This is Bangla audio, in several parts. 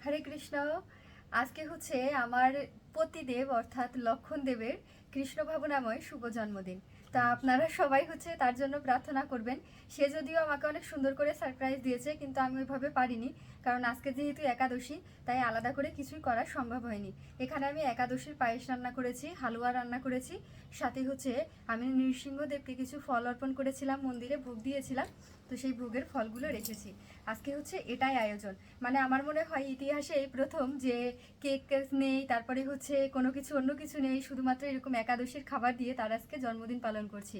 হরে কৃষ্ণ। আজকে হচ্ছে আমার পতিদেব অর্থাৎ লক্ষণ দেবের কৃষ্ণ ভাবনাময় শুভ জন্মদিন। তা আপনারা সবাই হচ্ছে তার জন্য প্রার্থনা করবেন। সে যদিও আমাকে অনেক সুন্দর করে সারপ্রাইজ দিয়েছে, কিন্তু আমি ওইভাবে পারিনি, কারণ আজকে যেহেতু একাদশী তাই আলাদা করে কিছুই করা সম্ভব হয়নি। এখানে আমি একাদশীর পায়েস রান্না করেছি, হালুয়া রান্না করেছি, সাথে হচ্ছে আমি নৃসিংহদেবকে কিছু ফল অর্পণ করেছিলাম, মন্দিরে ভোগ দিয়েছিলাম, তো সেই ভোগের ফলগুলো রেখেছি। আজকে হচ্ছে এটাই আয়োজন। মানে আমার মনে হয় ইতিহাসে এই প্রথম যে কেক নেই, তারপরে হচ্ছে কোনো কিছু অন্য কিছু নেই, শুধুমাত্র এরকম একাদশীর খাবার দিয়ে তার আজকে জন্মদিন পালন করছি।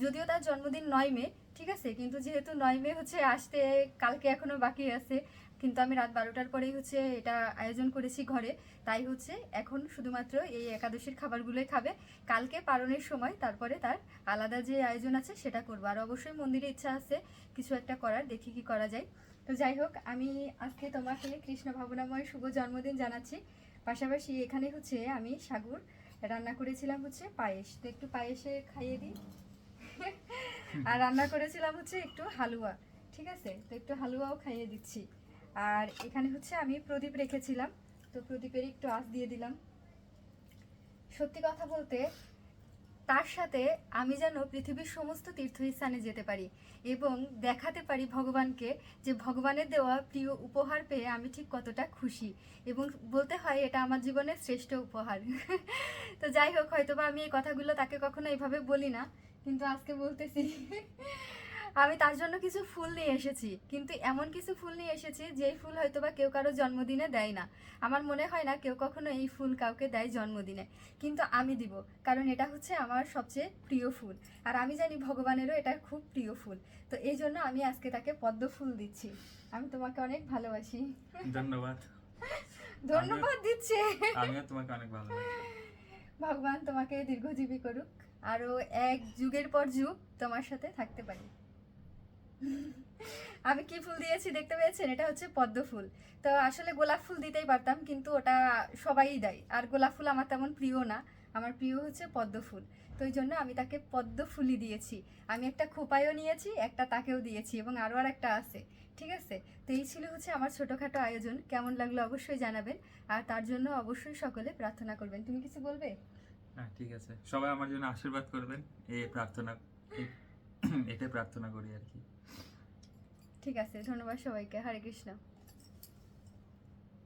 যদিও তার জন্মদিন 9 মে, ঠিক আছে, কিন্তু যেহেতু 9 মে হচ্ছে আসতে কালকে এখনো বাকি আছে, কিন্তু আমি রাত 12টার পরেই হচ্ছে এটা আয়োজন করেছি ঘরে, তাই হচ্ছে এখন শুধুমাত্র এই একাদশীর খাবারগুলোই খাবে। কালকে পালনের সময় তারপরে তার আলাদা যে আয়োজন আছে সেটা করবো। আর অবশ্যই মন্দিরে ইচ্ছা আছে কিছু একটা করার, দেখি কি করা যায়। তো যাই হোক, আমি আজকে তোমাকে কৃষ্ণ ভাবনাময় শুভ জন্মদিন জানাচ্ছি। পাশাপাশি এখানে হচ্ছে আমি সাগুর রান্না করেছিলাম হচ্ছে পায়েস, তো একটু পায়েসে খাইয়ে দিই। আর রান্না করেছিলাম হচ্ছে একটু হালুয়া, ঠিক আছে, তো একটু হালুয়াও খাইয়ে দিচ্ছি। আর এখানে হচ্ছে আমি প্রদীপ রেখেছিলাম, তো প্রদীপের একটু আঁচ দিয়ে দিলাম। সত্যি কথা বলতে তার সাথে আমি যেন পৃথিবীর সমস্ত তীর্থস্থানে যেতে পারি এবং দেখাতে পারি ভগবানকে যে ভগবানের দেওয়া প্রিয় উপহার পেয়ে আমি ঠিক কতটা খুশি, এবং বলতে হয় এটা আমার জীবনের শ্রেষ্ঠ উপহার। তো যাই হোক, হয়তোবা আমি এই কথাগুলো তাকে কখনো এইভাবে বলি না, কিন্তু আজকে বলতেছি। আমি তার জন্য কিছু ফুল নিয়ে এসেছি, কিন্তু এমন কিছু ফুল নিয়ে এসেছি যেই ফুল হয়তোবা কেউ কারো জন্মদিনে দেয় না। আমার মনে হয় না কেউ কখনো এই ফুল কাউকে দেয় জন্মদিনে, কিন্তু আমি দিব, কারণ এটা হচ্ছে আমার সবচেয়ে প্রিয় ফুল। আর আমি জানি ভগবানেরও এটা খুব প্রিয় ফুল, তো এই জন্য আমি আজকে তাকে পদ্ম ফুল দিচ্ছি। আমি তোমাকে অনেক ভালোবাসি। ধন্যবাদ। ধন্যবাদ দিচ্ছে। আমিও তোমাকে অনেক ভালোবাসি। ভগবান তোমাকে দীর্ঘজীবী করুক, আরো এক যুগের পর যুগ তোমার সাথে থাকতে পারি। আমি কি ফুল দিয়েছি দেখতে পেয়েছেন? এটা হচ্ছে পদ্ম ফুল। তো আসলে গোলাপ ফুল দিতেই পারতাম, কিন্তু ওটা সবাই দেয়, আর গোলাপ ফুল আমার তেমন প্রিয় না, আমার প্রিয় হচ্ছে পদ্ম ফুল। তো ওই জন্য আমি তাকে পদ্ম ফুলই দিয়েছি। আমি একটা খোপায়ও নিয়েছি, একটা তাকেও দিয়েছি, এবং আরও আর একটা আছে, ঠিক আছে। তো এই ছিল হচ্ছে আমার ছোটোখাটো আয়োজন। কেমন লাগলো অবশ্যই জানাবেন, আর তার জন্য অবশ্যই সকলে প্রার্থনা করবেন। তুমি কিছু বলবে? হ্যাঁ, ঠিক আছে, সবাই আমার জন্য আশীর্বাদ করবেন, এই প্রার্থনা এটাই প্রার্থনা করি আর কি। ঠিক আছে, ধন্যবাদ সবাইকে। হরে কৃষ্ণ।